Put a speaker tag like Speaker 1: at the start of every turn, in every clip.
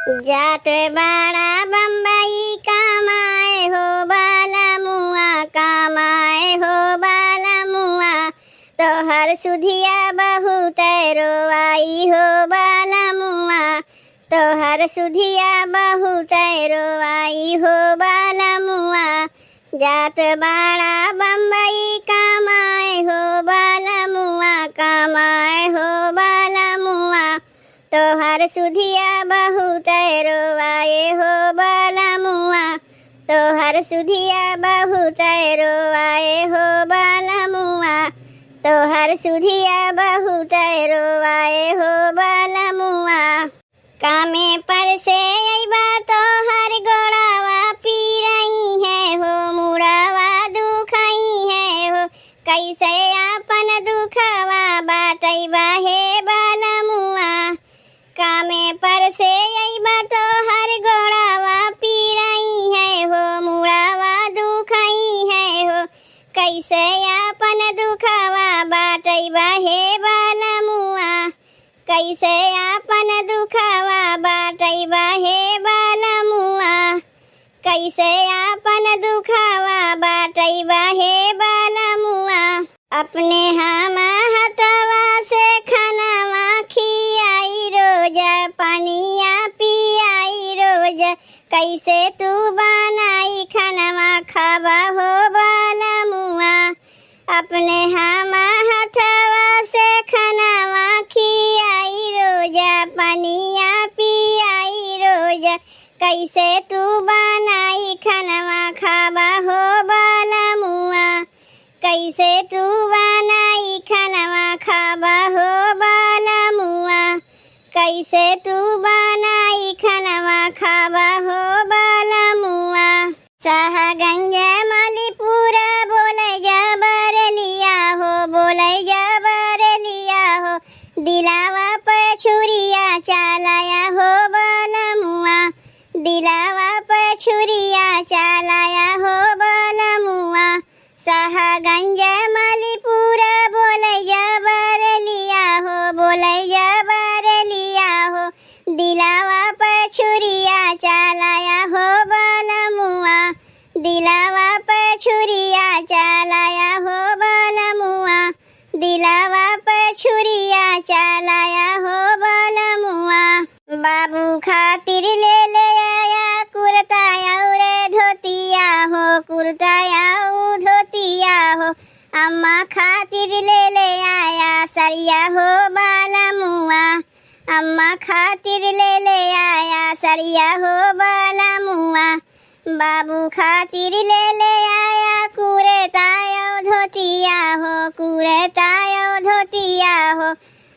Speaker 1: जात बाड़ा बम्बई कमाए हो बाला मुआ, कमाए हो बाला मुआ। तो हर सुधिया बहुत रोवाई हो बाला मुआ, तो हर सुधिया बहुत रोवाई हो बाला मुआ। जात बाड़ा बम्बई कमाए हो बाला मुआ, कमाए हो बाला मुआ। तो हर सुधिया बहुत रोवाए हो बाला मुआ, तो हर सुधिया बहुत रोवाए हो बाला मुआ। तो हर सुधिया बहुत रोवाए हो बाला मुआ। कामे पर से अइबा तो हर गोड़ावा पीरई है हो, मुड़ावा दुखाई है हो। कैसे आपन दुखवा बाटैबा हे बाला मुआ। कामे पर से अइबा तो हर गोड़ावा पीरई है हो, मुड़ावा दुखाई है हो। कैसे आपन दुखवा बाटैबा हे बाला मुआ। कैसे आपन दुखवा बाटैबा हे बाला मुआ। कैसे आपन दुखवा बाटैबा हे बाला मुआ। अपने हम हथवा से खानावा खियाई रोज, पानिया पियाई रोज। कैसे तू बनाई खानावा खाबा हो बाला मुआ। अपने हम हथवा से खानावा खियाई रोज, पानिया पियाई रोज। कैसे तू बनाई खानावा खाबा हो बाला मुआ। कैसे तू बनाई खानावा खाबा हो बाला मुआ। कैसे तू बनाई खानावा खाबा हो बाला मुआ। शाहगंज मलीपुर बोले जबर लिया हो, बोले जबर लिया हो। दिलावा पर छुरिया चलाया हो बाला मुआ। दिलावा पर छुरिया चलाया हो बाला मुआ। शाहगंज मलीपुर बोले जबर लिया हो, बोले जबर लिया हो। दिलावा पर छुरिया चलाया हो बाला मुआ। दिलावा पर छुरिया चलाया हो बाला मुआ। दिलावा पर छुरिया चलाया हो बाला मुआ। बाबू खातिर ले आया कुर्ता और धोतिया हो, कुर्ता और धोतिया हो। अम्मा खातिर ले आया सरिया हो बाला मुआ। अम्मा खातिर ले आया सरिया हो बाला मुआ। बाबू खातिर ले आया कुर्ता और धोतिया हो, कुर्ता और धोतिया हो।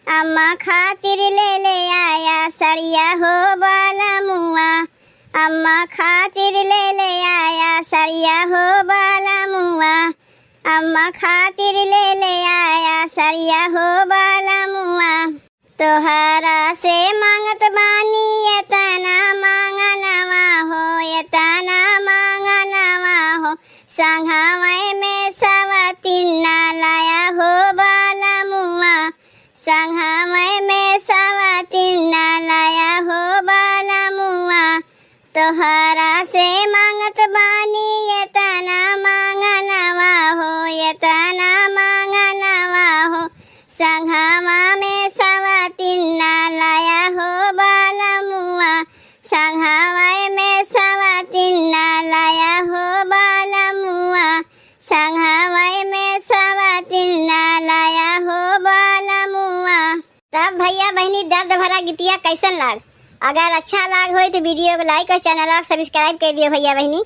Speaker 1: अम्मा खातिर ले आया सरिया हो बाला मुआ। अम्मा खातिर ले आया सरिया हो बाला मुआ। अम्मा खातिर ले आया सरिया हो बाला मुआ। तोहरा से मांगत बानी एतना मांगनवा हो, एतना मांगनवा हो। संघावे में सवतीन लाया हो बाला मुआ। संघावे में सवतीन लाया हो बाला मुआ। तोहरा से मांगत बानी एतना मांगनवा हो, एतना मांगनवा हो। संघावा में सवतीन लाया हो बाला मुआ। संघावा में सवतीन लाया हो बाला मुआ। संघावा में सवतीन लाया हो बाला मुआ। तब भैया बहनी दर्द भरा गीतिया कैसन लाग? अगर अच्छा लाग हो तो वीडियो को लाइक और चैनल को सब्सक्राइब कर दियो भैया बहनी।